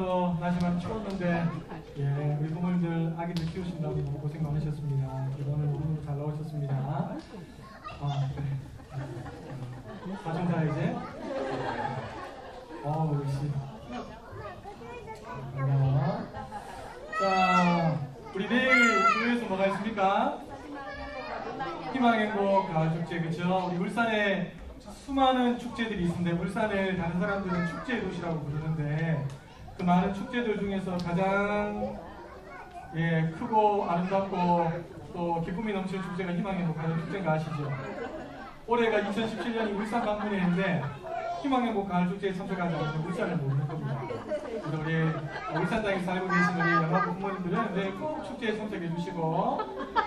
오늘도 날씨 많이 추웠는데 예, 우리 부모님들 아기들 키우신다고 너무 고생 많으셨습니다. 오늘 너무 잘 나오셨습니다. 그래. 사중사 이제 역시 반가워. 자, 우리 내일 주요에서 뭐가 있습니까? 희망행복 가을축제, 그쵸? 우리 울산에 수많은 축제들이 있습니다. 울산을 다른 사람들은 축제의 도시라고 부르는데 그 많은 축제들 중에서 가장 크고 아름답고 또 기쁨이 넘치는 축제가 희망행복 가을축제인 거 아시죠? 올해가 2017년이 울산 방문회인데 희망행복 가을축제에 참석하지 않으면 울산을 모르는 겁니다. 그래서 우리 울산 땅에 살고 계신 우리 영화부 부모님들은 내일 꼭 축제에 참석해 주시고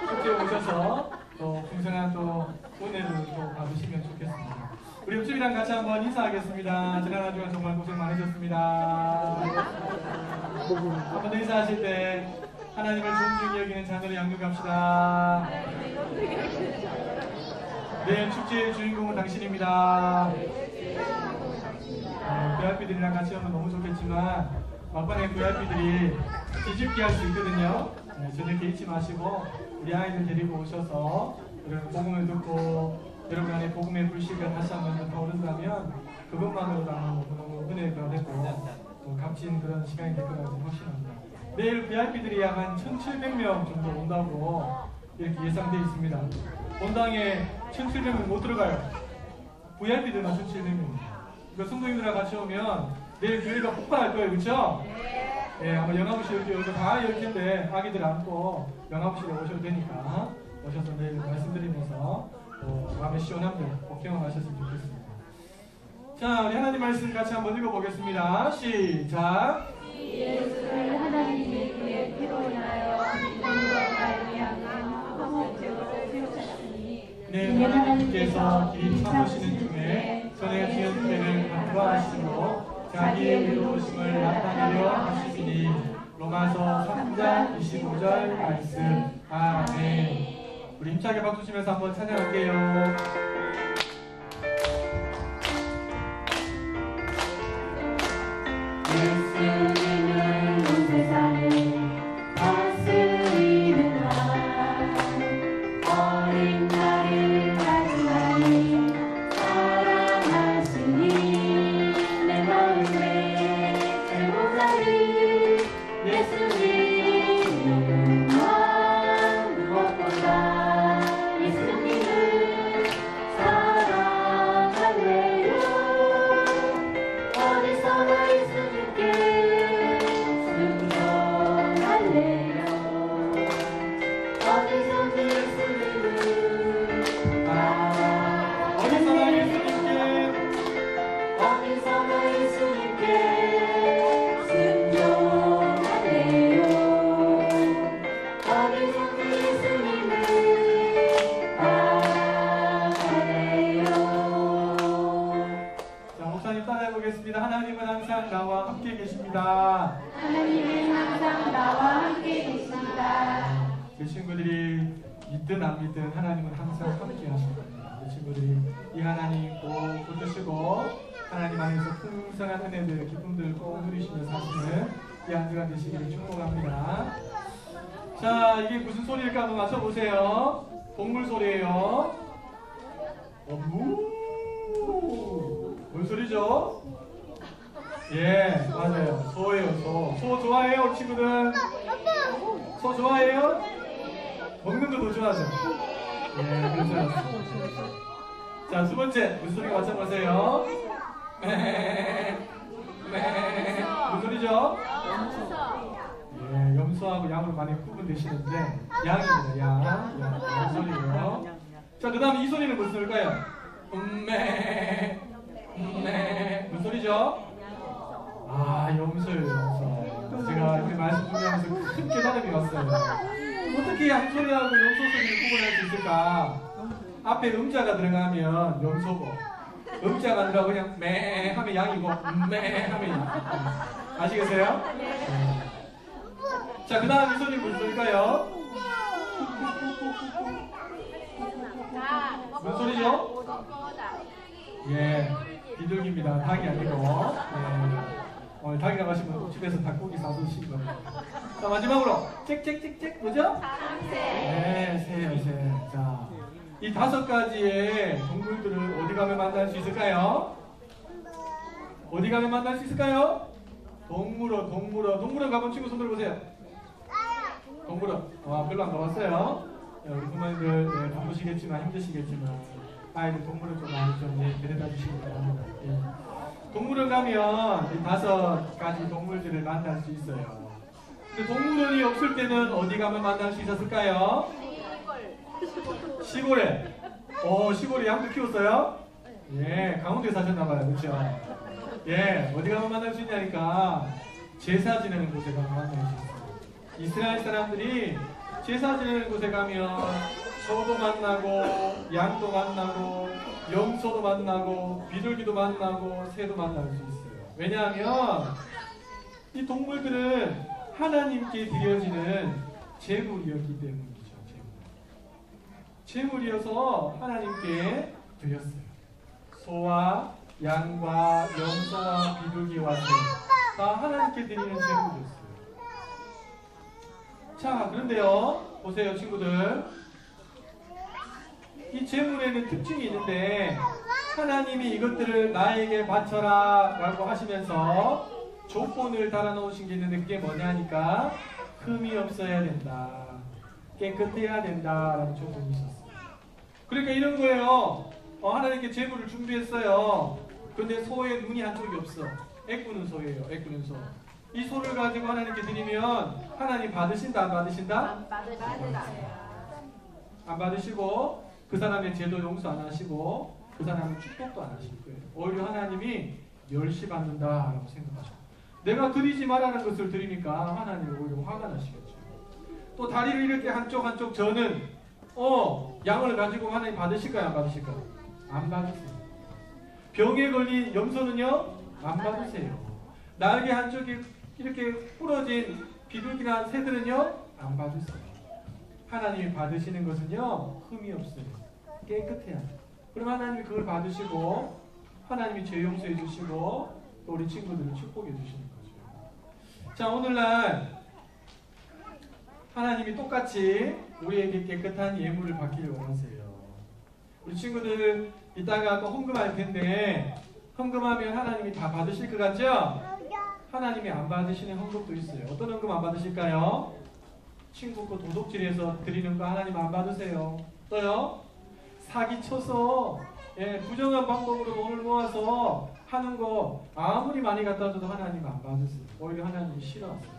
축제에 오셔서 또 풍성한 또 은혜를 또 받으시면 좋겠습니다. 우리 옆집이랑 같이 한번 인사하겠습니다. 지난 한 주간 정말 고생 많으셨습니다. 한번 더 인사하실 때 하나님을 존중히 여기는 자녀를 양육합시다. 네, 축제의 주인공은 당신입니다. VIP들이랑 같이 하면 너무 좋겠지만 막판에 VIP들이 뒤집기 할 수 있거든요. 저녁에 잊지 마시고 우리 아이들 데리고 오셔서 여러분 복음을 듣고 여러분 안에 복음의 불씨가 다시 한번 타오른다면 그것만으로도 너무 은혜가 되고 또 값진 그런 시간이 될 거라고 확신합니다. 내일 VIP들이 약 한 1,700명 정도 온다고 이렇게 예상되어 있습니다. 본당에 1,700명 못 들어가요. VIP들만 1,700명. 그 성도님들과 같이 오면 내일 교회가 폭발할 거예요, 그렇죠? 예, 아마 영화부실 여기 다 열 텐데 아기들 안고 영화부실에 오셔도 되니까 오셔서 내일 말씀드리면서 마음의 시원함을 꼭 경험하셨으면 좋겠습니다. 자, 우리 하나님 말씀 같이 한번 읽어보겠습니다. 시작. 예수를 하나님의 피로 인하여 믿음으로 말미암아 화목제로 세우셨으니 네, 하나님께서 이 참으시는 중에 전에 지은 죄를 간과하시므로 자기의 의로우심을 나타내려 하시니 로마서 3장 25절 말씀. 아멘. 우리 힘차게 박수 치면서 한번 찬양할게요. 예수님은 온 세상을 다스리는 왕 어린 나를 가지나니 사랑하시니 내 마음에 제보자를 예수님은 왕 무엇보다 예수님을 사랑할래요. 어디서나 예수님께 순종할래요. 어디서든 예수님을 어디서나 예수님께 어디서나 예수님께 순종할래요. 어디서든 예수님을 따라갈래요. 자, 목사님 따라해보겠습니다. 하나님은 항상 나와 함께 계십니다. 하나님은 항상 나와 함께 계십니다. 그 친구들이 믿든 안 믿든 하나님은 항상 함께 하십니다. 그 친구들이 이 하나님 꼭 붙드시고 하나님 안에서 풍성한 은혜들, 기쁨들 꼭 누리시며 사시는 이 한 주간 되시기를 축복합니다. 자, 이게 무슨 소리일까 한번 맞춰보세요. 동물 소리예요. 무. 뭔 소리죠? 예, 맞아요. 소예요, 소. 소 좋아해요, 우리 친구들? 소 좋아해요? 먹는 거 더 좋아하죠? 예, 그렇죠. 자, 두 번째, 무슨 소리 맞춰보세요. 무슨 소리죠? 예, 염소하고 양으로 많이 구분되시는데, 양입니다, 양. 무슨 소리예요? 자, 그 다음에 이 소리는 무슨 소리일까요? 무슨 소리죠? 아, 염소예요, 염소. 제가 이렇게 말씀 준비하면서 큰 깨달음이 왔어요. 어떻게 양소리하고 염소 소리를 구분할 수 있을까? 앞에 음자가 들어가면 염소고, 음자가 안 들어가고 그냥 매 하면 양이고, 매 하면 양. 아시겠어요? 네. 자, 그 다음 이 소리 무슨 소리일까요? 무슨 소리죠? 예, 비둘기입니다. 닭이 아니고. 예. 닭이라 하시면 꼭 집에서 닭고기 사드시기 바랍니다. 자, 마지막으로 짹짹짹짹 뭐죠? 네, 새요, 새. 자, 이 5가지의 동물들을 어디 가면 만날 수 있을까요? 어디 가면 만날 수 있을까요? 동물원 가본 친구 손 들어보세요. 동물원. 별로 안 가봤어요. 우리 부모님들 바쁘시겠지만 힘드시겠지만 아이들 동물원 좀 많이 좀 데려다 주시기 바랍니다. 동물원 가면 이 5가지 동물들을 만날 수 있어요. 근데 동물원이 없을 때는 어디 가면 만날 수 있었을까요? 시골에. 시골에 양도 키웠어요? 예, 강원도에 사셨나봐요. 그렇죠? 예, 어디 가면 만날 수 있냐니까 제사 지내는 곳에 가면 만날 수 있어요. 이스라엘 사람들이 제사 지내는 곳에 가면 소도 만나고 양도 만나고 염소도 만나고 비둘기도 만나고 새도 만날 수 있어요. 왜냐하면 이 동물들은 하나님께 드려지는 제물이었기 때문이죠. 제물이어서 하나님께 드렸어요. 소와 양과 염소와 비둘기와 새 다 하나님께 드리는 제물이었어요. 자, 그런데요, 보세요, 친구들. 이 제물에는 특징이 있는데 하나님이 이것들을 나에게 바쳐라 라고 하시면서 조건을 달아놓으신 게 있는데 그게 뭐냐니까 흠이 없어야 된다, 깨끗해야 된다 라는 조건이 있었어요. 그러니까 이런 거예요. 하나님께 제물을 준비했어요. 그런데 소의 눈이 한쪽이 없어. 애꾸는 소예요. 애꾸는 소. 이 소를 가지고 하나님께 드리면 하나님 받으신다 안 받으신다? 안 받으시고 그 사람의 죄도 용서 안 하시고 그 사람의 축복도 안 하실 거예요. 오히려 하나님이 멸시받는다라고 생각하셔요. 내가 드리지 말라는 것을 드리니까 하나님이 오히려 화가 나시겠죠. 또 다리를 이렇게 한쪽 저는 양을 가지고 하나님 받으실까요 안 받으실까요? 안 받으세요. 병에 걸린 염소는요 안 받으세요. 날개 한쪽이 이렇게 부러진 비둘기나 새들은요 안 받으세요. 하나님이 받으시는 것은요 흠이 없어요. 깨끗해야 돼요. 그럼 하나님이 그걸 받으시고 하나님이 죄 용서해 주시고 또 우리 친구들을 축복해 주시는 거죠. 자, 오늘날 하나님이 똑같이 우리에게 깨끗한 예물을 받기를 원하세요. 우리 친구들 이따가 아까 헌금할 텐데 헌금하면 하나님이 다 받으실 것 같죠? 하나님이 안 받으시는 헌금도 있어요. 어떤 헌금 안 받으실까요? 친구 거 도둑질해서 드리는 거 하나님 안 받으세요. 또요? 사기쳐서 부정한 방법으로 돈을 모아서 하는 거 아무리 많이 갖다 줘도 하나님 안 받으세요. 오히려 하나님이 싫어하세요.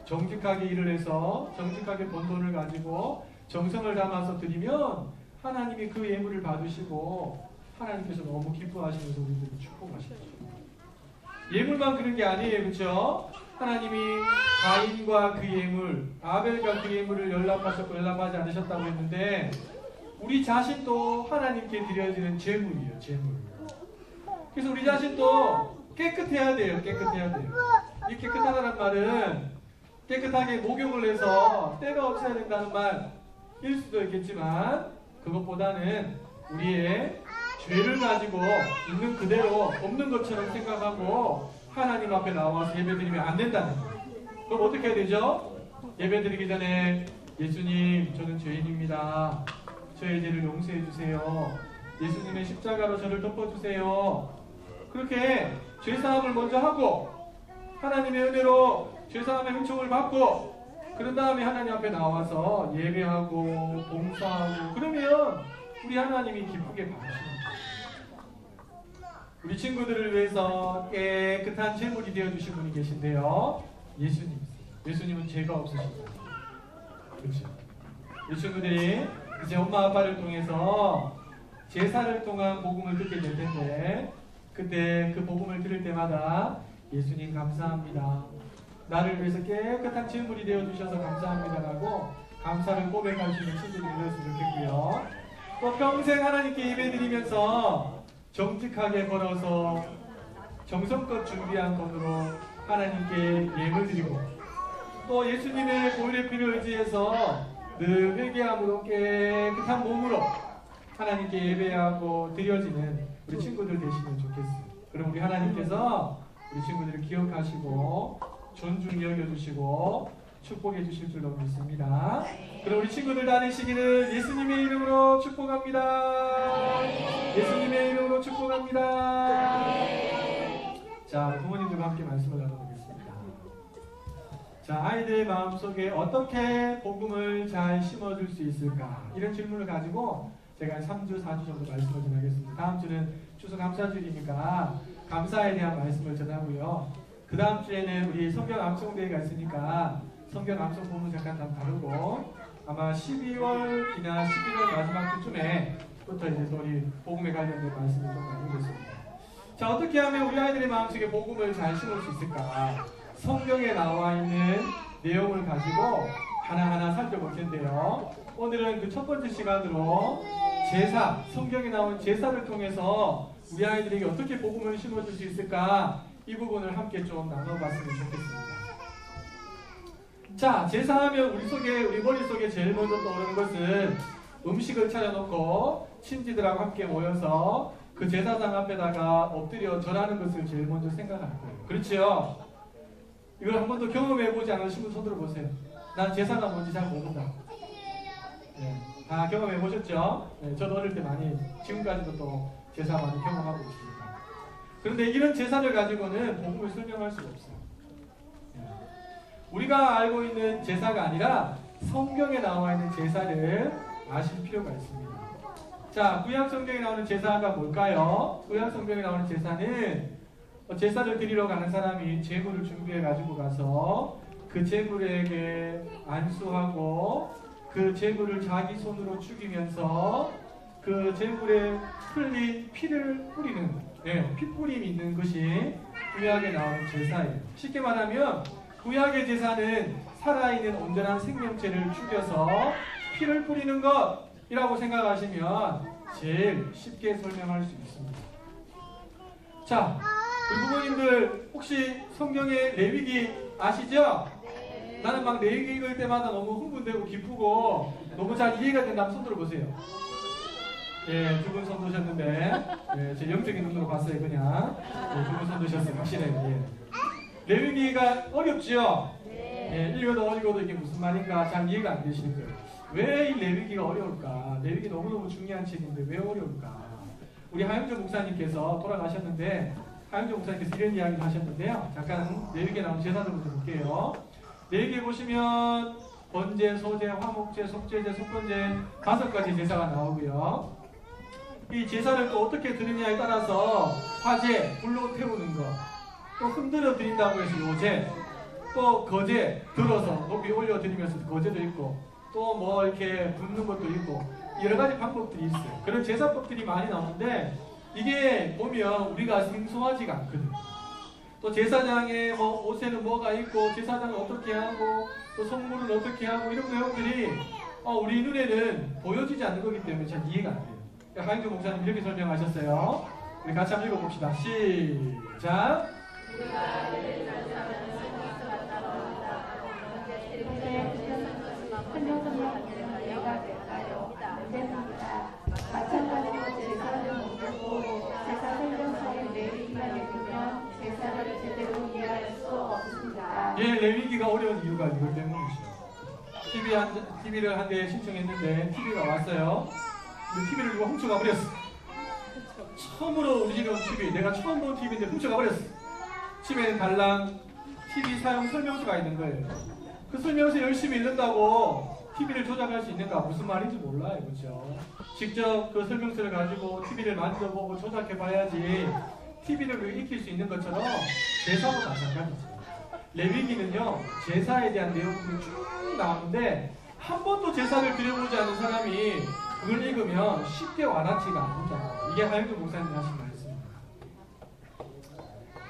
정직하게 일을 해서 정직하게 번 돈을 가지고 정성을 담아서 드리면 하나님이 그 예물을 받으시고 하나님께서 너무 기뻐하시면서 우리들을 축복하시죠. 예물만 그런 게 아니에요. 그렇죠? 하나님이 가인과 그 예물, 아벨과 그 예물을 연락하셨고 연락하지 않으셨다고 했는데 우리 자신도 하나님께 드려지는 제물이에요. 제물. 그래서 우리 자신도 깨끗해야 돼요. 깨끗해야 돼요. 이 깨끗하다는 말은 깨끗하게 목욕을 해서 때가 없어야 된다는 말일 수도 있겠지만 그것보다는 우리의 죄를 가지고 있는 그대로 없는 것처럼 생각하고 하나님 앞에 나와서 예배드리면 안 된다는 거예요. 그럼 어떻게 해야 되죠? 예배드리기 전에 예수님 저는 죄인입니다. 저의 죄를 용서해 주세요. 예수님의 십자가로 저를 덮어주세요. 그렇게 죄사함을 먼저 하고 하나님의 은혜로 죄사함의 은총을 받고 그런 다음에 하나님 앞에 나와서 예배하고 봉사하고 그러면 우리 하나님이 기쁘게 봐주시는 거예요. 우리 친구들을 위해서 깨끗한 제물이 되어주신 분이 계신데요. 예수님. 예수님은 죄가 없으십니다. 그렇죠? 우리 친구들이 이제 엄마 아빠를 통해서 제사를 통한 복음을 듣게 될 텐데 그때 그 복음을 들을 때마다 예수님 감사합니다. 나를 위해서 깨끗한 제물이 되어주셔서 감사합니다라고 감사를 고백할 수 있는 친구들이 되었으면 좋겠고요. 또 평생 하나님께 예배드리면서 정직하게 걸어서 정성껏 준비한 돈으로 하나님께 예물 드리고 또 예수님의 보혈의 피를 의지해서 늘 회개함으로 깨끗한 몸으로 하나님께 예배하고 드려지는 우리 친구들 되시면 좋겠어요. 그럼 우리 하나님께서 우리 친구들을 기억하시고 존중히 여겨주시고 축복해 주실 줄로 믿습니다. 그럼 우리 친구들 다니시기를 예수님의 이름으로 축복합니다. 예수님의 이름으로 축복합니다. 자, 부모님들과 함께 말씀을 나눠보겠습니다. 자, 아이들의 마음속에 어떻게 복음을 잘 심어줄 수 있을까? 이런 질문을 가지고 제가 3주, 4주 정도 말씀을 전하겠습니다. 다음 주는 추수감사주일이니까 감사에 대한 말씀을 전하고요. 그 다음 주에는 우리 성경 암송대회가 있으니까 성경 암송 부분 잠깐 다루고 아마 12월이나 11월 마지막 주쯤에부터 이제 또 우리 복음에 관련된 말씀을 좀 나누겠습니다. 자, 어떻게 하면 우리 아이들의 마음속에 복음을 잘 심을 수 있을까? 성경에 나와 있는 내용을 가지고 하나하나 살펴볼 텐데요. 오늘은 그 첫 번째 시간으로 제사, 성경에 나온 제사를 통해서 우리 아이들에게 어떻게 복음을 심어줄 수 있을까? 이 부분을 함께 좀 나눠봤으면 좋겠습니다. 자, 제사하면 우리 머릿속에 제일 먼저 떠오르는 것은 음식을 차려놓고 친지들하고 함께 모여서 그 제사장 앞에다가 엎드려 절하는 것을 제일 먼저 생각할 거예요. 그렇지요? 이걸 한 번도 경험해보지 않으신 분 손 들어보세요. 난 제사가 뭔지 잘 모른다. 네, 다 경험해보셨죠? 네, 저도 어릴 때 많이, 지금까지도 또 제사 많이 경험하고 있습니다. 그런데 이런 제사를 가지고는 복음을 설명할 수가 없어요. 네. 우리가 알고 있는 제사가 아니라 성경에 나와 있는 제사를 아실 필요가 있습니다. 자, 구약 성경에 나오는 제사가 뭘까요? 구약 성경에 나오는 제사는 제사를 드리러 가는 사람이 제물을 준비해 가지고 가서 그 제물에게 안수하고 그 제물을 자기 손으로 죽이면서 그 제물에 흘린 피를 뿌리는, 피 뿌림이 있는 것이 구약에 나오는 제사예요. 쉽게 말하면 구약의 제사는 살아있는 온전한 생명체를 죽여서 피를 뿌리는 것이라고 생각하시면 제일 쉽게 설명할 수 있습니다. 자, 우리 부모님들 혹시 성경의 레위기 아시죠? 나는 막 레위기 읽을 때마다 너무 흥분되고 기쁘고 너무 잘 이해가 된다면 손 들어보세요. 예, 두 분 손 드셨는데, 예, 제 영적인 눈으로 봤어요, 그냥. 예, 두 분 손 드셨어요, 확실해. 예. 레위기가 어렵지요? 예, 읽어도 이게 무슨 말인가 잘 이해가 안 되시는 거예요. 왜 이 레위기가 어려울까? 레위기 너무너무 중요한 책인데 왜 어려울까? 우리 하영조 목사님께서 돌아가셨는데, 하영조 목사님께서 이런 이야기를 하셨는데요. 잠깐 레위기에 나온 제사들부터 볼게요. 레위기에 보시면 번제, 소제, 화목제, 속제제, 속건제 5가지 제사가 나오고요. 이 제사를 또 어떻게 드리냐에 따라서 화제, 불로 태우는 것, 또 흔들어 드린다고 해서 요제, 또 거제, 들어서 높이 올려 드리면서 거제도 있고, 또 뭐 이렇게 붓는 것도 있고, 여러 가지 방법들이 있어요. 그런 제사법들이 많이 나오는데 이게 보면 우리가 생소하지가 않거든요. 또 제사장의 뭐 옷에는 뭐가 있고 제사장은 어떻게 하고 또 성물은 어떻게 하고 이런 내용들이 우리 눈에는 보여지지 않는 거기 때문에 잘 이해가 안 돼요. 하영조 목사님 이렇게 설명하셨어요. 우리 같이 한번 읽어봅시다. 시작. 마찬가지로 제사를 모르고 제사 설명서에 레위기가 내리면 제사를 제대로 이해할 수 없습니다. 예, 레위기가 어려운 이유가 이것 때문이죠. TV를 한 대 신청했는데 TV가 왔어요. 근데 TV를 누가 훔쳐가 버렸어. 처음으로 우리 집에 온 TV, 내가 처음 본 TV인데 훔쳐가 버렸어. 집에는 달랑 TV 사용 설명서가 있는 거예요. 그 설명서 열심히 읽는다고 TV를 조작할 수 있는가? 무슨 말인지 몰라요. 그렇죠? 직접 그 설명서를 가지고 TV를 만져보고 조작해봐야지 TV를 익힐 수 있는 것처럼 제사도 마찬가지죠. 레위기는요, 제사에 대한 내용들이 쭉 나오는데 한 번도 제사를 드려보지 않은 사람이 그걸 읽으면 쉽게 와닿지가 않는다. 이게 하영조 목사님이 하신 말씀입니다.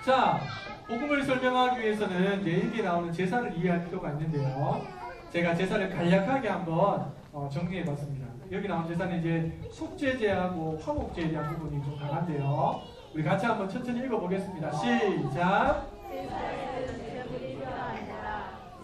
자, 복음을 설명하기 위해서는 레위기에 나오는 제사를 이해할 필요가 있는데요. 제가 제사를 간략하게 한번 정리해봤습니다. 여기 나온 제사는 이제 속제제하고 화목제에 대한 부분이 좀 강한데요. 우리 같이 한번 천천히 읽어보겠습니다. 시작!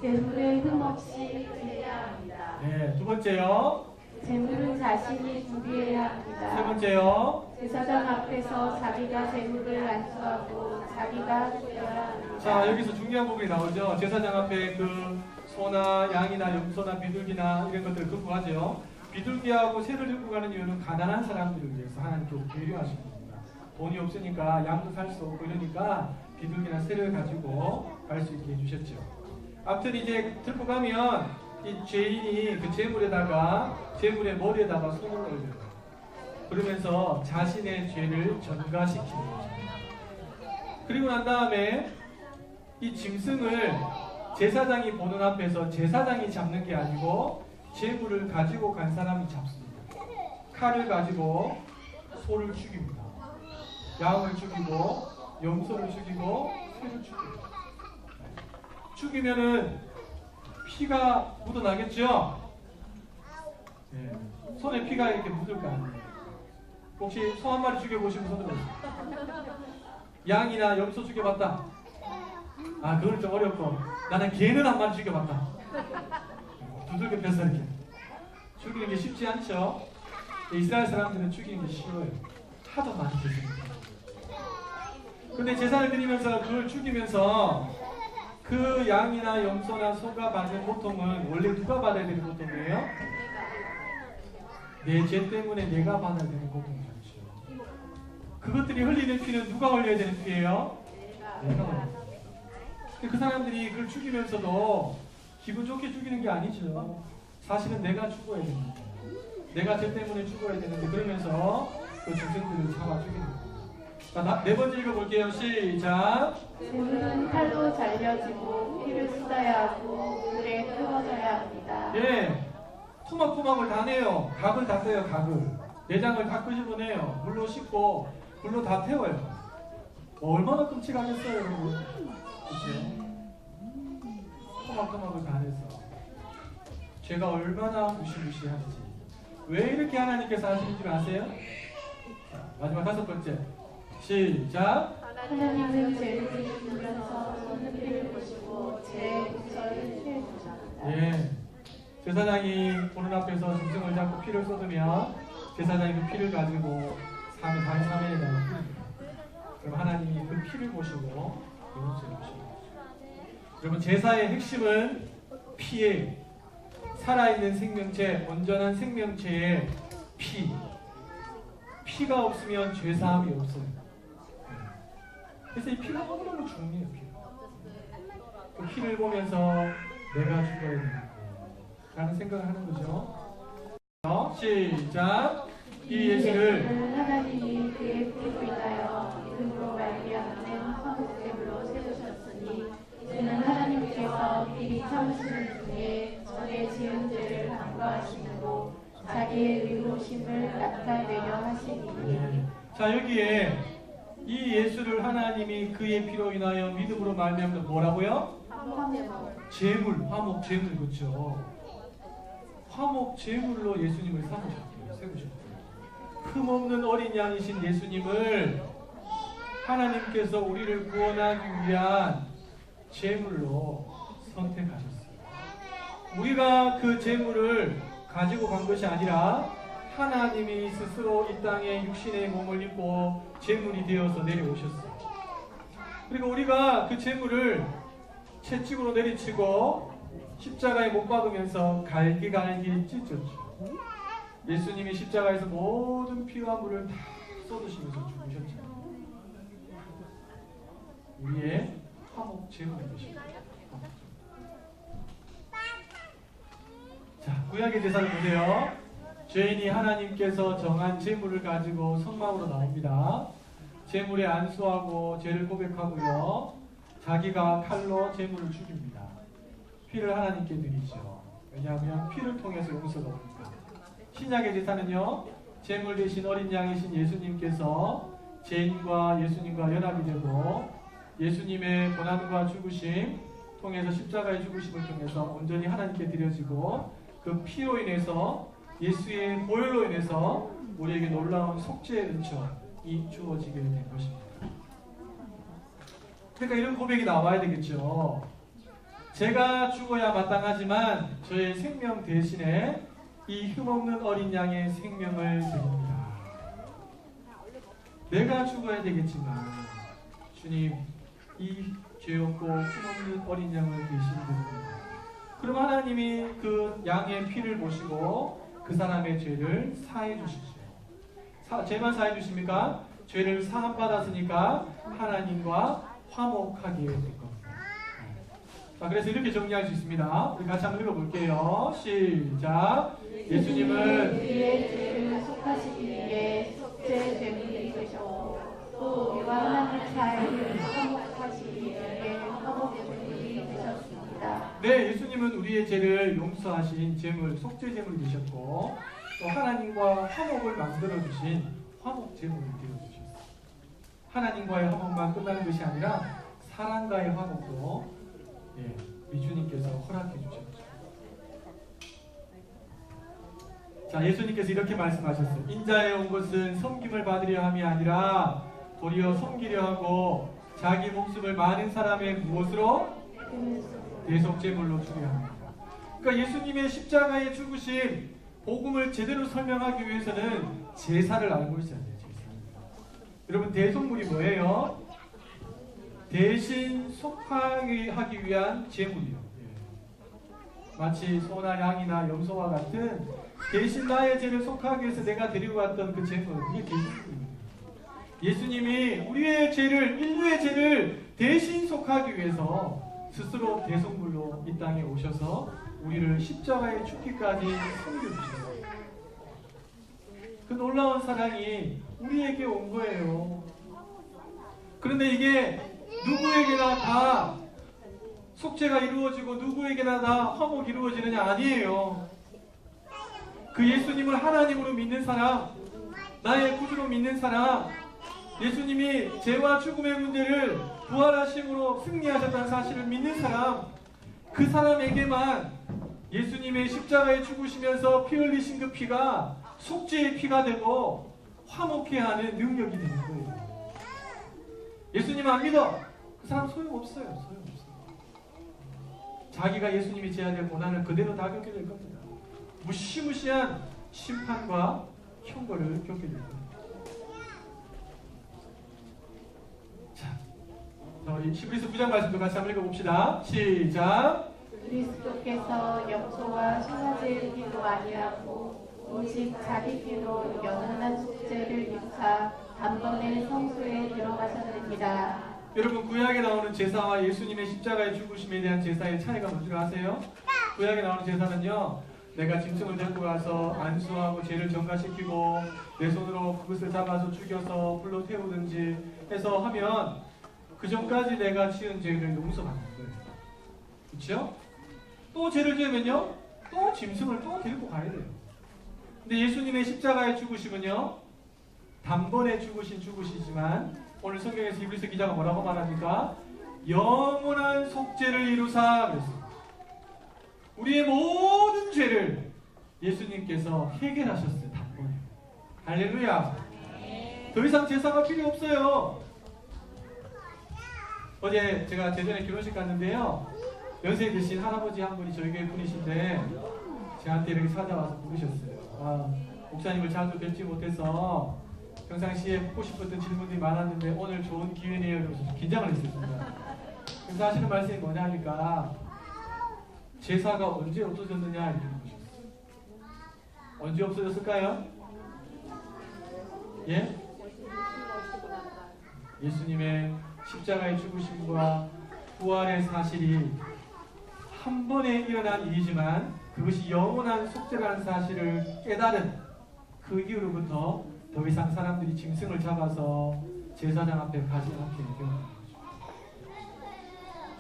제물을 흠없이 드려야 합니다. 네, 두 번째요. 제물은 자신이 준비해야 합니다. 세 번째요. 제사장 앞에서 자기가 제물을 안수하고 자기가 주어야 합니다. 자, 여기서 중요한 부분이 나오죠. 제사장 앞에 그 소나 양이나 염소나 비둘기나 이런 것들을 갖고 가죠. 비둘기하고 새를 들고 가는 이유는 가난한 사람들을 위해서 하나님께서 배려하신 겁니다. 돈이 없으니까 양도 살 수 없고 이러니까 비둘기나 새를 가지고 갈 수 있게 해주셨죠. 아무튼 이제 들고 가면 이 죄인이 그 제물의 머리에다가 손을 올려요. 그러면서 자신의 죄를 전가시키는 거죠. 그리고 난 다음에 이 짐승을 제사장이 보는 앞에서 제사장이 잡는 게 아니고 제물을 가지고 간 사람이 잡습니다. 칼을 가지고 소를 죽입니다. 양을 죽이고 염소를 죽이고 새를 죽입니다. 죽이면은 피가 묻어나겠죠? 네. 손에 피가 이렇게 묻을 거 아니에요. 혹시 소 한 마리 죽여보시면 손 들어보세요. 양이나 염소 죽여봤다. 아, 그건 좀 어렵고 나는 개는 한 마리 죽여봤다. 두들겨 펴서 이렇게 죽이는 게 쉽지 않죠? 이스라엘 사람들은 죽이는 게 쉬워요. 하도 많이 드시니까. 근데 제사를 드리면서 그걸 죽이면서 그 양이나 염소나 소가 받는 고통은 원래 누가 받아야 되는 고통이에요? 내 죄 때문에 내가 받아야 되는 고통이죠. 그것들이 흘리는 피는 누가 흘려야 되는 피예요? 내가 흘려야 되는 피. 근데 그 사람들이 그걸 죽이면서도 기분 좋게 죽이는 게 아니죠. 사실은 내가 죽어야 됩니다. 내가 죄 때문에 죽어야 되는데 그러면서 그 짐승들을 잡아 죽이는 거예요. 자, 네 번째 읽어볼게요. 시작. 제물은 칼로 잘려지고 피를 쏟아야 하고 불에 태워져야 합니다. 예, 토막토막을 다 내요. 각을 다 떼요. 각을. 내장을 다 끄집어내요. 물로 씻고 불로 다 태워요. 얼마나 끔찍하겠어요, 여러분. 그렇죠? 토막토막을 다 내서 죄가 얼마나 무시무시한지. 왜 이렇게 하나님께서 하시는 줄 아세요? 자, 마지막 다섯 번째. 시작. 하나님은 죄를 지시면서 손을 피를 보시고 죄의 용서를 취해 주셨다. 예. 제사장이 보는 앞에서 짐승을 잡고 피를 쏟으면 제사장이 그 피를 가지고 다른 사면에다가 뿌립니다. 그럼 하나님이 그 피를 보시고 용서해 주십니다. 여러분, 제사의 핵심은 피에 살아있는 생명체, 온전한 생명체의 피. 피가 없으면 죄사함이 없어요. 그래서 이 피가 너무너무 중요해요. 그 피를 보면서 내가 죽어야 되는데 라는 생각을 하는 거죠. 시작. 이 예수를 하나님이 그의 피로 인하여 믿음으로 말미암는 화목제물로 세우셨으니 이는 하나님께서 미리 참으시는 중에 전에 지은 죄를 간과하시고 자기의 의로우심을 나타내려 하시니. 예. 자, 여기에 이 예수를 하나님이 그의 피로 인하여 믿음으로 말미암는 뭐라고요? 제물, 화목 제물. 그렇죠. 화목 제물로 예수님을 삼으셨대요. 세우셨대요. 흠없는 어린 양이신 예수님을 하나님께서 우리를 구원하기 위한 제물로 선택하셨어요. 우리가 그 제물을 가지고 간 것이 아니라 하나님이 스스로 이 땅에 육신의 몸을 입고 제물이 되어서 내려오셨어요. 그리고 우리가 그 제물을 채찍으로 내리치고 십자가에 못 박으면서 갈기갈기 찢었죠. 예수님이 십자가에서 모든 피와 물을 다 쏟으시면서 죽으셨죠. 우리의 화목 제물이 되십니다. 자, 구약의 제사를 보세요. 죄인이 하나님께서 정한 제물을 가지고 성막으로 나옵니다. 제물에 안수하고 죄를 고백하고요. 자기가 칼로 제물을 죽입니다. 피를 하나님께 드리죠. 왜냐하면 피를 통해서 용서가 옵니다. 신약의 제사는요, 제물 대신 어린 양이신 예수님께서 죄인과 예수님과 연합이 되고 예수님의 고난과 죽으심 통해서 십자가의 죽으심을 통해서 온전히 하나님께 드려지고 그 피로 인해서 예수의 보혈로 인해서 우리에게 놀라운 속죄의 은총이 주어지게 된 것입니다. 그러니까 이런 고백이 나와야 되겠죠. 제가 죽어야 마땅하지만 저의 생명 대신에 이 흠없는 어린 양의 생명을 드립니다. 내가 죽어야 되겠지만 주님 이 죄 없고 흠없는 어린 양을 대신 드립니다. 그럼 하나님이 그 양의 피를 보시고 그 사람의 죄를 사해 주시죠. 죄만 사해 주십니까? 죄를 사함 받았으니까 하나님과 화목하게 될 겁니다. 자, 그래서 이렇게 정리할 수 있습니다. 우리 같이 한번 읽어볼게요. 시작. 예수님은 우리의 죄를 속하시기 위해 속죄 제물이 되셨고 또 우리와 하나님 사이를 화목하시기 위해 화목 제물이 되셨습니다. 네, 예수님은 우리의 죄를 용서하신 제물, 속죄 제물이 되셨고 또 하나님과 화목을 만들어 주신 화목 제물이 되어 주셨습니다. 하나님과의 화목만 끝나는 것이 아니라 사람과의 화목도 우리 주님께서 허락해 주셨죠. 자, 예수님께서 이렇게 말씀하셨어요. 인자에 온 것은 섬김을 받으려 함이 아니라 도리어 섬기려 하고 자기 목숨을 많은 사람의 무엇으로? 대속제물로 주려 합니다. 그러니까 예수님의 십자가의 죽으심, 복음을 제대로 설명하기 위해서는 제사를 알고 있어야 돼요. 제사. 여러분, 대속물이 뭐예요? 대신 속하기 위한 제물이요. 마치 소나 양이나 염소와 같은 대신 나의 죄를 속하기 위해서 내가 데리고 왔던 그 제물, 이게 대신물입니다. 예수님이 우리의 죄를, 인류의 죄를 대신 속하기 위해서 스스로 대속물로 이 땅에 오셔서 우리를 십자가에 죽기까지 섬겨주셨어요. 그 놀라운 사랑이 우리에게 온 거예요. 그런데 이게 누구에게나 다 속죄가 이루어지고 누구에게나 다 화목이 이루어지느냐? 아니에요. 그 예수님을 하나님으로 믿는 사람, 나의 구주로 믿는 사람, 예수님이 죄와 죽음의 문제를 부활하심으로 승리하셨다는 사실을 믿는 사람, 그 사람에게만 예수님의 십자가에 죽으시면서 피 흘리신 그 피가 속죄의 피가 되고 화목케 하는 능력이 되는 거예요. 예수님 안 믿어? 그 사람 소용없어요. 소용없어요. 자기가 예수님이 져야 될 고난을 그대로 다 겪게 될 겁니다. 무시무시한 심판과 형벌을 겪게 될 겁니다. 자, 우리 히브리서 9장 말씀도 같이 한번 읽어봅시다. 시작. 그리스도께서 염소와 송아지의 피로 아니하고 오직 자기 피로 영원한 속죄를 이루사 단번에 성소에 들어가셨느니라. 여러분, 구약에 나오는 제사와 예수님의 십자가의 죽으심에 대한 제사의 차이가 뭔지 아세요? 구약에 나오는 제사는요, 내가 짐승을 데리고 가서 안수하고 죄를 전가시키고 내 손으로 그것을 잡아서 죽여서 불로 태우든지 해서 하면 그 전까지 내가 지은 죄를 용서받는 거예요. 그렇죠? 또 죄를 지으면요, 또 짐승을 또 데리고 가야 돼요. 근데 예수님의 십자가의 죽으심은요, 단번에 죽으시지만 오늘 성경에서 히브리서 기자가 뭐라고 말합니까? 영원한 속죄를 이루사 그랬습니다. 우리의 모든 죄를 예수님께서 해결하셨어요. 단번에. 할렐루야. 더 이상 제사가 필요 없어요. 어제 제가 대전에 결혼식 갔는데요, 연세 드신 할아버지 한 분이 저희 교회 분이신데 저한테 이렇게 찾아와서 부르셨어요. 목사님을 자주 뵙지 못해서 평상시에 묻고 싶었던 질문들이 많았는데 오늘 좋은 기회네요. 이러면서 긴장을 했습니다. 그래서 하시는 말씀이 뭐냐 하니까 제사가 언제 없어졌느냐 이렇게 물으셨어요. 언제 없어졌을까요? 예? 예수님의 십자가의 죽으심과 부활의 사실이 한 번에 일어난 일이지만 그것이 영원한 속죄라는 사실을 깨달은 그 이후로부터 더 이상 사람들이 짐승을 잡아서 제사장 앞에 가지 않게 되었습니다.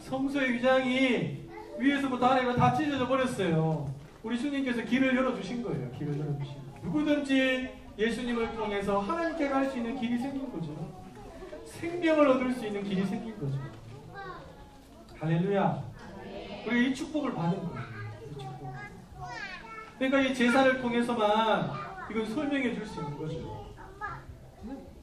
성소의 위장이 위에서부터 아래로 다 찢어져 버렸어요. 우리 주님께서 길을 열어주신 거예요. 길을 열어주신. 누구든지 예수님을 통해서 하나님께 갈 수 있는 길이 생긴 거죠. 생명을 얻을 수 있는 길이 생긴 거죠. 할렐루야. 우리가 이 축복을 받은 거예요. 이 축복. 그러니까 이 제사를 통해서만 이걸 설명해 줄 수 있는 거죠.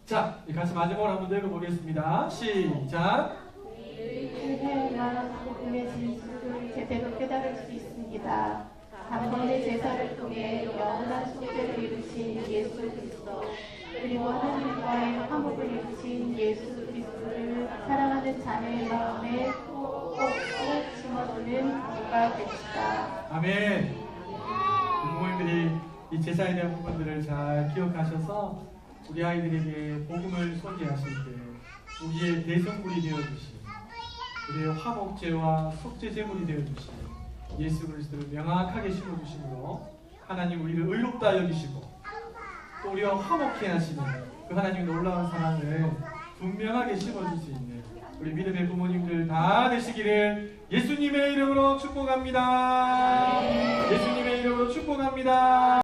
자, 같이 마지막으로 한번 읽어보겠습니다. 시작. 은혜와 복음의 진수를 제대로 깨달을 수 있습니다. 단번에 제사를 통해 영원한 속죄를 이루신 예수 그리스도 그리고 하나님과의 화목을 자녀의 마음에 꼭꼭 심어두는 우리가 됩시다. 아멘. 부모님들이 이 제사에 대한 부분들을 잘 기억하셔서 우리 아이들에게 복음을 소개하실 때 우리의 대성물이 되어주신 우리의 화목제와 속죄제물이 되어주신 예수 그리스도를 명확하게 심어주심으로 하나님 우리를 의롭다 여기시고 또 우리와 화목해 하시는 그 하나님의 놀라운 사랑을 분명하게 심어줄 수 있는 우리 믿음의 부모님들 다 되시기를 예수님의 이름으로 축복합니다. 예수님의 이름으로 축복합니다.